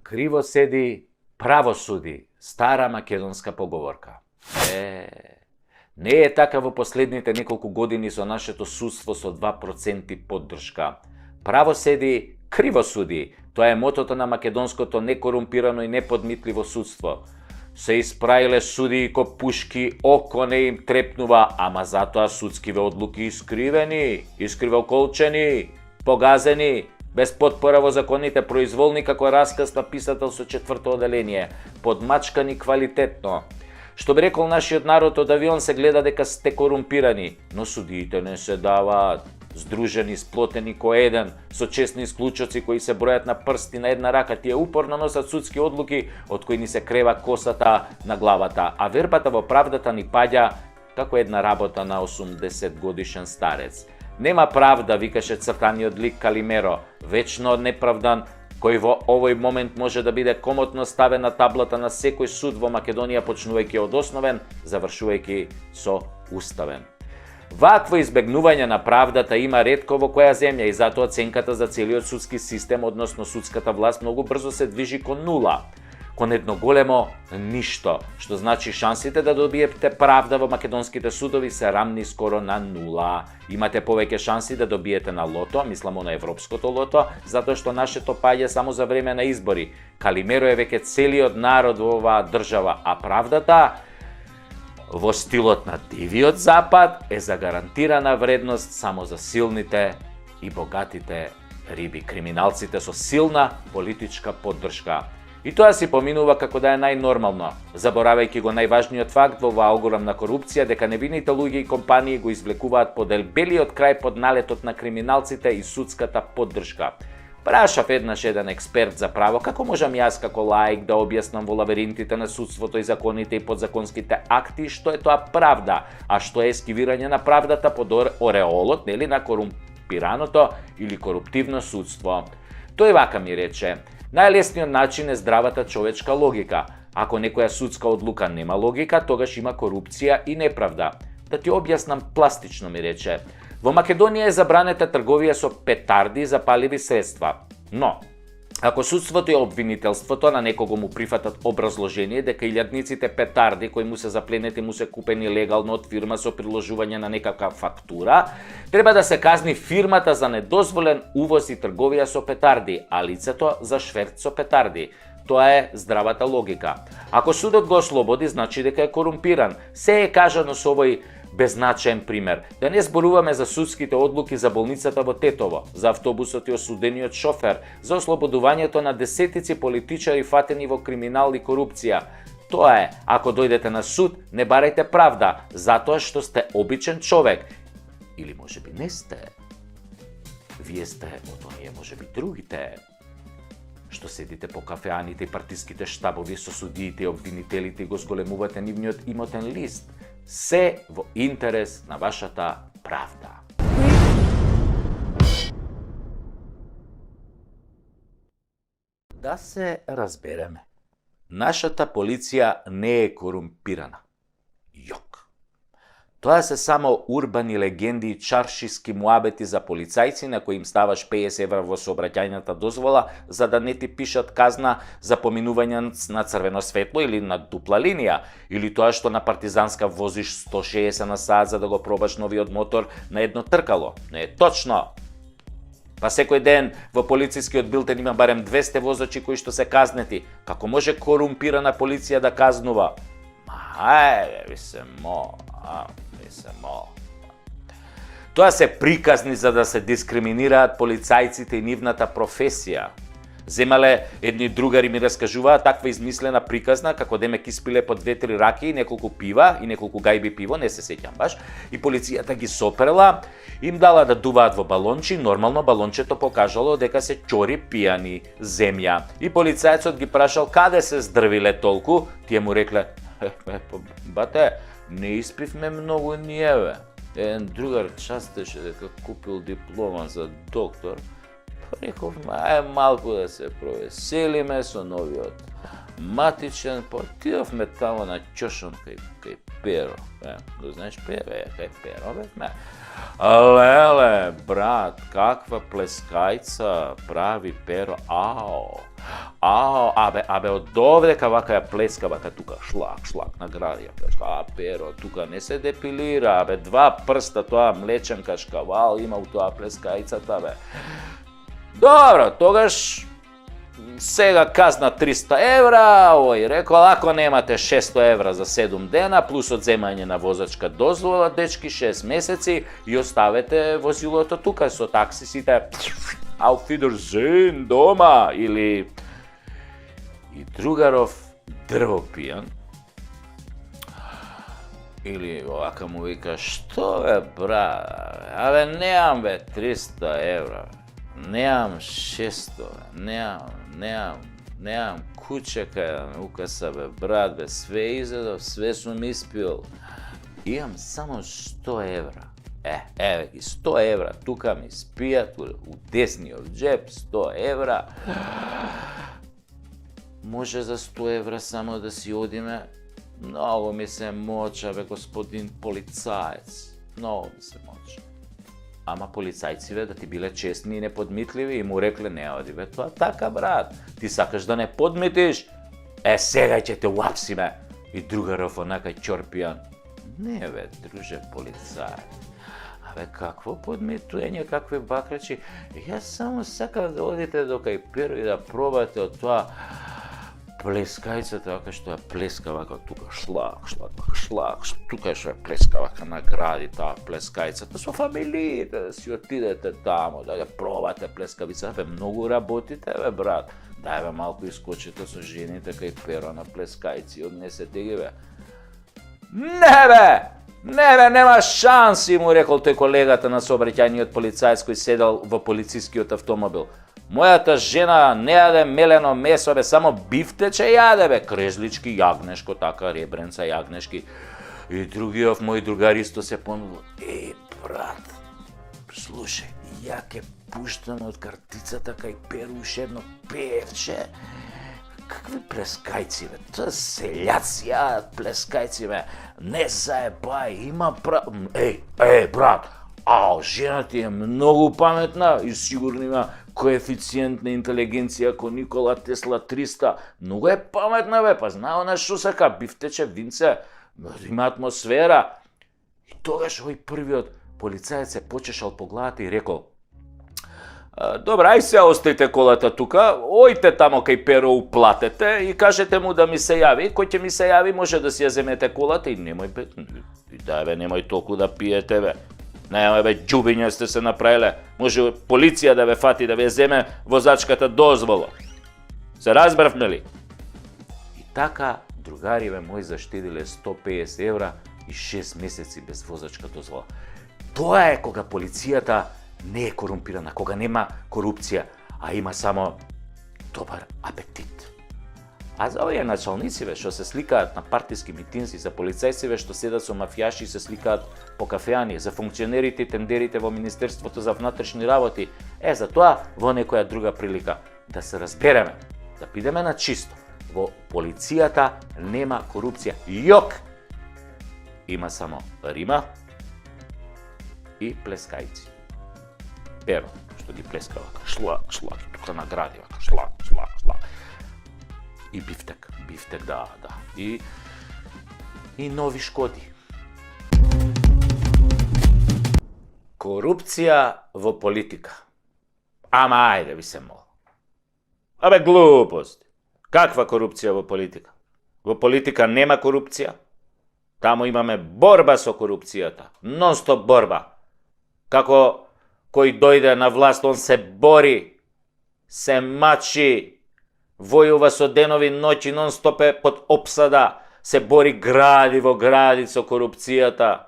Криво седи, право суди. Стара македонска поговорка. Не е така во последните неколку години со нашето судство со 2% поддршка. Право седи, криво суди. Тоа е мотото на македонското некорумпирано и неподмитливо судство. Се испраиле судии ко пушки, око не им трепнува, ама затоа судскиве одлуки искривоколчени, погазени, без потпора во законите, произволни како расказ на писател со 4-то оделение, подмачкани квалитетно. Што би рекол нашиот народ, од авион се гледа дека сте корумпирани, но судиите не се даваат. Здружени, сплотени ко еден, со честни исклучоци кои се бројат на прсти на една рака, тие упорно носат судски одлуки од кои ни се крева косата на главата, а вербата во правдата ни паѓа како една работа на 80 годишен старец. Нема правда, викаше цртаниот лик Калимеро, вечно неправдан, кој во овој момент може да биде комотно ставен на таблата на секој суд во Македонија, почнувајќи од основен, завршувајќи со уставен. Вакво избегнување на правдата има ретко во која земја и затоа оценката за целиот судски систем, односно судската власт, многу брзо се движи кон нула, кон едно големо ништо, што значи шансите да добиете правда во македонските судови се рамни скоро на нула. Имате повеќе шанси да добиете на лото, мислам на европското лото, затоа што нашето паѓа само за време на избори. Калимеро е веќе целиот народ во оваа држава, а правдата во стилот на дивиот запад е за гарантирана вредност само за силните и богатите риби, криминалците со силна политичка поддршка. И тоа си поминува како да е најнормално, заборавајќи го најважниот факт во оваа огромна корупција дека невините луѓе и компании го извлекуваат по дебелиот крај под налетот на криминалците и судската поддршка. Прашав еднаш еден експерт за право како можам јас како лаик да објаснам во лавиринтите на судството и законите и подзаконските акти што е тоа правда, а што е ескивирање на правдата под ореолот, нели, на корумпираното или коруптивно судство. Тој вака ми рече: најлесниот начин е здравата човечка логика. Ако некоја судска одлука нема логика, тогаш има корупција и неправда. Да ти објаснам пластично, ми рече. Во Македонија е забранета трговија со петарди и запаливи средства. Но, ако судството и обвинителството на некого му прифатат образложение дека илјадниците петарди кои му се запленети му се купени легално од фирма со приложување на некаква фактура, треба да се казни фирмата за недозволен увоз и трговија со петарди, а лицето за шверц со петарди. Тоа е здравата логика. Ако судот го ослободи, значи дека е корумпиран. Се е кажано со овој беззначаен пример. Да не зборуваме за судските одлуки за болницата во Тетово, за автобусот и осудениот шофер, за ослободувањето на десетици политичари фатени во криминал и корупција. Тоа е, ако дојдете на суд, не барајте правда, затоа што сте обичен човек. Или можеби не сте. Вие сте од оние можеби другите, што седите по кафеаните и партиските штабови со судиите и обвинителите и го зголемувате нивниот имотен лист. Се во интерес на вашата правда. Да се разбереме. Нашата полиција не е корумпирана. Јок. Тоа се само урбани легенди и чаршиски муабети за полицајци на кои им ставаш 50 евра во сообраќајната дозвола за да не ти пишат казна за поминување на црвено светло или на дупла линија, или тоа што на партизанска возиш 160 на сат за да го пробаш новиот мотор на едно тркало. Не е точно. Па секој ден во полицискиот билтен има барем 200 возачи кои што се казнети. Како може корумпирана полиција да казнува? Ви се Тоа се приказни за да се дискриминираат полицајците и нивната професија. Земале едни другари ми раскажуваат таква измислена приказна како демек испиле по 2-3 раки и неколку пива и неколку гајби пиво, не се сеќам баш, и полицијата ги соперла, им дала да дуваат во балончи, нормално балончето покажало дека се чори пијани земја. И полицајецот ги прашал каде се здрвиле толку, тие му рекле: бате, не испивме многу ниеве. Еден другар частеше дека купил диплома за доктор, па рековме, малку да се провеселиме со новиот матичен, па отидовме тамо на ќошон кај Перо. Го знаеш кај Перо, бе? Леле, брат, каква плескајца прави Перо, ао! Абе, од овдека вака ја плеска, вака тука, шлак, награди ја плеска, Перо, тука не се депилира, абе, 2 прста, тоа млеченка шкавал има у тоа плескајцата, бе. Добро, тогаш, сега казна 300 евра, овој рекол, ако немате 600 евра за 7 дена, плюс одземање на возачка дозвола, дечки 6 месеци, и оставете возилото тука со таксисите, auf Wiedersehen дома, или... И другаров дрвопијан, или овака му вика, што бе брат, абе неам бе 300 евра, неам 600, неам куќе кај да ме укаса бе брат, бе све изедов, све сум испил, имам само 100 евра. Еве ги 100 евра, тука ми спијат у десниот джеп, 100 евра. Може за 100 евра само да си одиме? Многу ми се моча, бе, господин полицаец. Многу ми се моча. Ама полицајциве да ти биле честни и неподмитливи и му рекле, не оди, бе, тоа така, брат. Ти сакаш да не подмитиш? Сега ќе те уапсиме. И другаров онака ќорпијан. Не, бе, друже полицаец. Абе, какво подмитување, какви бакрачи? Јас само сакам да одите до кај Перо и да пробате од тоа плескајцата, вака што ја плеска, вака тука шлак, тука што ја плеска, вака награди таа плескајцата со фамилиите, да си отидете тамо, да ја пробате плескавица. Бе, многу работите, бе, брат. Дај, бе, малку искочите со жените кај Перо на плескајци, однесете ги, бе. Не бе, нема шанси, му рекол тој колегата на сообраќајниот полицаец кој седел во полицискиот автомобил. Мојата жена не јаде мелено месо, бе, само бифтече јаде, бе, крезлички, јагнешко, така, ребренца, јагнешки. И другиот мој другар исто се понудил. Брат, слушај, ја ке пуштам од картицата кај Перу уште едно певче. Какви плескајци, бе, тоа селјаци јадат плескајци, бе, не заебај, има брат, жена ти е многу паметна и сигурно има коефициент на интелигенција ко Никола Тесла 300. Многу е паметна, бе, па знае она што сака, бифтече, винце, има атмосфера. И тогаш овој првиот полицаец се почешал по главата и рекол, добра, ај се оставите колата тука, ојте тамо кај Перо, уплатете и кажете му да ми се јави. Кој ќе ми се јави, може да си ја земете колата и немој, бе, немој толку да пиете, бе. Немој, бе, џубиња сте се направиле. Може полиција да ве фати, да ве земе возачката дозвола. Се разбравме ли? И така, другариве мои заштедиле 150 евра и 6 месеци без возачка дозвола. Тоа е кога полицијата не е корумпирана, кога нема корупција, а има само добар апетит. А за овие началници, што се сликаат на партиски митинзи, за полицајци што седат со мафијаши и се сликаат по кафеани, за функционерите и тендерите во Министерството за внатрешни работи, за тоа во некоја друга прилика да се разбереме, да бидеме на чисто. Во полицијата нема корупција. Јок! Има само Рима и плескајци. Перо, што ги плеска вака, шлак, тука награди вака, шлак. И бифтек, да. И нови шкоди. Корупција во политика. Ама ајде ви се мол. Абе глупост. Каква корупција во политика? Во политика нема корупција. Таму имаме борба со корупцијата. Нон-стоп борба. Како кој дојде на власт, он се бори, се мачи, војува со денови ноќи, нон-стоп е под опсада, се бори гради во гради со корупцијата.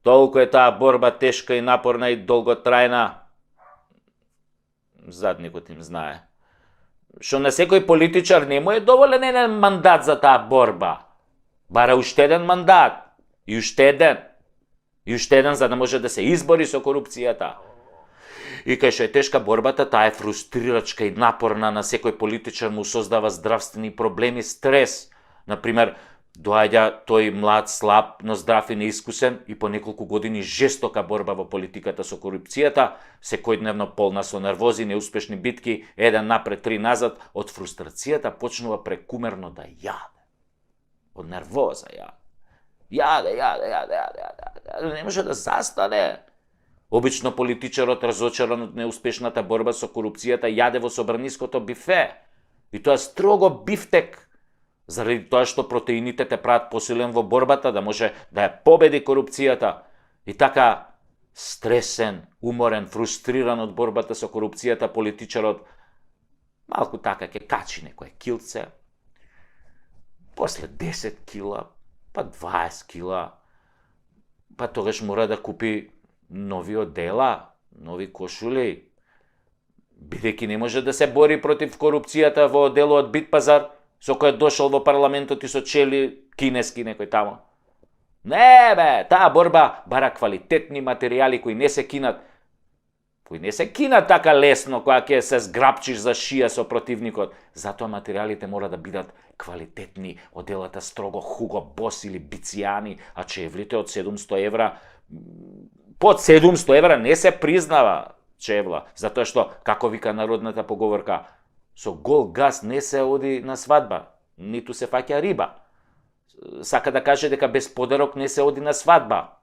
Толку е таа борба тешка и напорна и долготрајна. Задникот им знае. Што на секој политичар не му е доволен еден мандат за таа борба. Бара уште еден мандат. И уште еден, за да може да се избори со корупцијата. И кај што е тешка борбата, таа е фрустрирачка и напорна, на секој политичар му создава здравствени проблеми, стрес. Например, Доаѓа тој млад, слаб, но здрав и неискусен и по неколку години жестока борба во политиката со корупцијата, секојдневно полна со нервози, неуспешни битки, еден напред, три назад, од фрустрацијата почнува прекумерно да јаде. Од нервоза јаде. Јаде, не може да застане. Обично политичарот, разочаран од неуспешната борба со корупцијата, јаде во собраниското бифе. И тоа строго бифтек, заради тоа што протеините те прават посилен во борбата, да може да ја победи корупцијата. И така, стресен, уморен, фрустриран од борбата со корупцијата, политичарот малку така ќе качи некое килце, после 10 кила, па 20 кила, па тогаш мора да купи нови одела, нови кошули, бидејќи не може да се бори против корупцијата во делот Битпазар, со кој дошол во парламентот и со чели кинески некој тамо. Не бе, таа борба бара квалитетни материјали кои не се кинат така лесно, која ќе се зграпчиш за шија со противникот. Затоа материјалите мора да бидат квалитетни, оделата строго Hugo Boss или Бицијани, а чевлите од 700 евра, под 700 евра не се признава чевла, затоа што, како вика народната поговорка, со гол газ не се оди на свадба, ниту се фаќа риба. Сака да каже дека без подарок не се оди на свадба.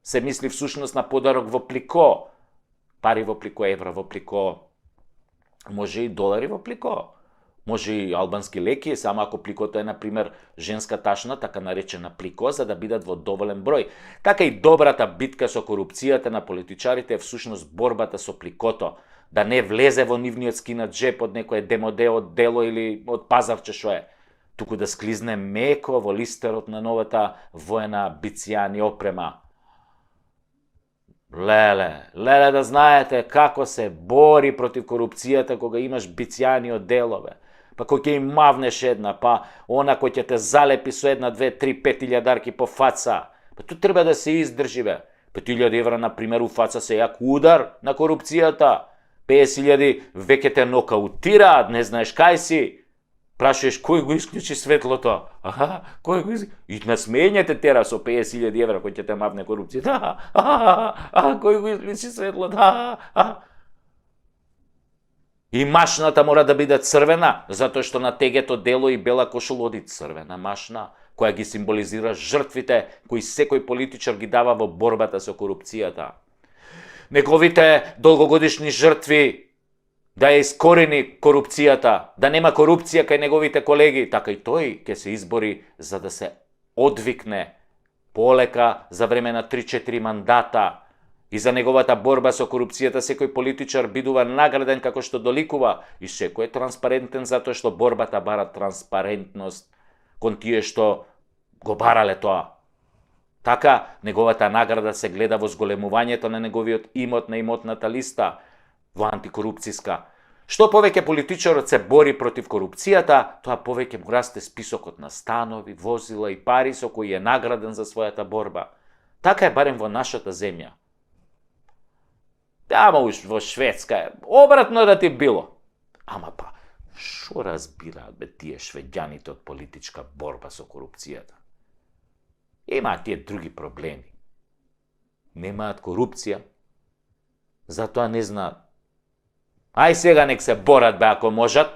Се мисли всушност на подарок во плико, пари во плико, евра во плико, може и долари во плико, може и албански леки, само ако пликото е, например, женска ташна, така наречена плико, за да бидат во доволен број. Така и добрата битка со корупцијата на политичарите е всушност борбата со пликото, да не влезе во нивниот скинат джеп од некое демоде од дело или од пазарче шо е, туку да склизне меко во листерот на новата воена Бицијани опрема. Леле да знаете како се бори против корупцијата кога имаш Бицијани од делове. Па кој ќе им мавнеш една, па она кој ќе те залепи со една, две, три, 5.000 по фаца. Па tu треба да се издржи бе. 5.000 евра, например, у фаца се јак удар на корупцијата. 50.000 веќе те нокаутираат, не знаеш кај си. Прашуваш кој го исклучи светлото? Кој го исклучи? И на смењете тера со 50.000 евра кој ќе те мавне корупцијата. Кој го исклучи светлото? И машната мора да биде црвена, затоа што на тегето дело и бела кошула оди црвена машна, која ги символизира жртвите кои секој политичар ги дава во борбата со корупцијата. Неговите долгогодишни жртви да ја искорени корупцијата, да нема корупција кај неговите колеги, така и тој ќе се избори за да се одвикне полека за време на 3-4 мандата. И за неговата борба со корупцијата секој политичар бидува награден како што доликува и секој е транспарентен затоа што борбата бара транспарентност кон тие што го барале тоа. Така, неговата награда се гледа во зголемувањето на неговиот имот на имотната листа во антикорупцијска. Што повеќе политичарот се бори против корупцијата, тоа повеќе му расте списокот на станови, возила и пари со кои е награден за својата борба. Така е барем во нашата земја. Ама во Шведска е обратно да ти било. Ама па, шо разбираат бе тие швеѓаните од политичка борба со корупцијата? Имаат тие други проблеми. Немаат корупција, затоа не знаат. Ај сега нек се борат бе ако можат,